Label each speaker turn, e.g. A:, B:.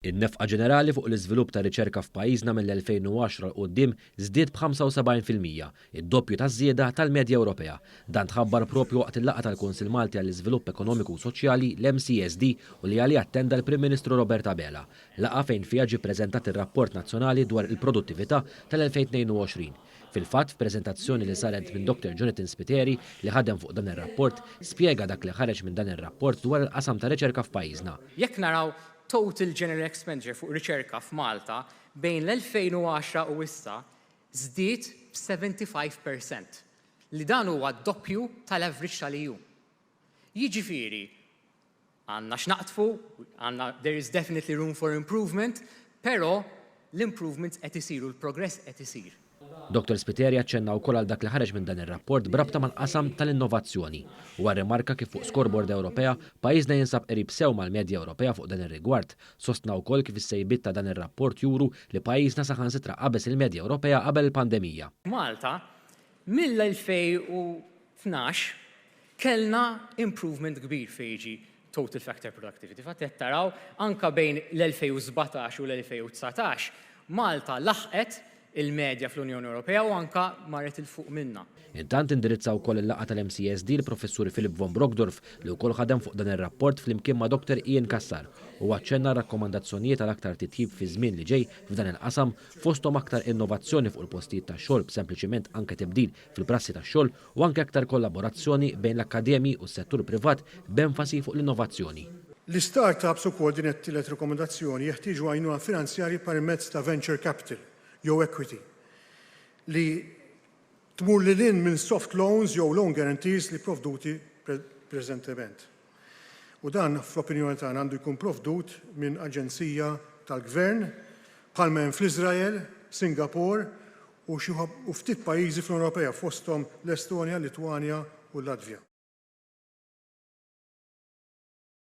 A: In-nefqa ġenerali fuq l-iżvilupp ta' riċerka f'pajjiżna mill-2010 l quddiem żdied b'75%, id-doppju taż-żieda tal-medja Ewropea. Dan tħabbar propju waqt il-laqgħa tal-Kunsill Malti għall-Iżvilupp Ekonomiku u Soċjali l-MCSD u li għalih attenda l-Prim Ministru Robert Abela. Laqgħa fejn fiha ġie ppreżentat ir-rapport nazzjonali dwar il-produttività tal-2022. Fil-fatt, f'preżentazzjoni li saret minn Dr. Jonathan Spiteri li ħadem fuq dan ir-rapport, spjega dak li ħareġ minn dan ir-rapport dwar il-qasam ta' riċerka f'pajjiżna.
B: Jekk naraw total general expenditure fuq riċerka f'Malta bejn l-2010 u issa żdied b'75%. Li dan huwa d-doppju tal-average tal-EU. Jiġifieri, għandna x'naqtfu, there is definitely room for improvement, però l-improvements qed isiru, l-progress qed isir.
A: Dr. Spiteri aċċenna wkoll għal dak li ħareġ minn dan ir-rapport brabta mal-qasam tal-innovazzjoni u rimarka kif fuq scoreboard Ewropea pajjiżna jinsab qrib sew mal-medja Ewropea fuq dan ir-rigward. Sostna wkoll kif is-sejbiet ta' dan ir-rapport juru li pajjiżna saħansitra qabeż il-medja Ewropea qabel il-pandemija.
B: Malta mill-2012 kellna improvement kbir fejn total factor productivity. Fatt qed taraw anke bejn l-2017 u l-2019 Malta laħqet il-medja fl-Unjoni Ewropea u anka marret il-fuq minna.
A: Intant indirizzaw wkoll il-laqgħa tal-MCSD l-Professur Philip von Brockdorf li wkoll ħadem fuq dan ir-rapport flimkien ma' Dr. Ian Kassar u aċċenna rakkomandazzjonijiet għal aktar titjib fi żmien li ġej f'dan il-qasam fosthom aktar innovazzjoni fuq il-postijiet tax-xogħol b'sempliċiment anke tibdil fil-prassi tax-xogħol u anke aktar kollaborazzjoni bejn l-akkademji u s-settur privat b'enfasi fuq l-innovazzjoni.
C: L-startups ukoll din qed rekomendazzjoni jeħtieġu għajnuna finanzjarji permezz ta' venture capital jew equity li tmur lil minn soft loans jew loan guarantees li provduti preżentement. U dan fl-opinjoni tagħna għandu jkun provdut minn aġenzija tal-gvern bħalma hemm fl-Iżrael, Singapore u ftit pajjiżi fl-Ewropea fosthom l-Estonja, Litwanja u l-Latvja.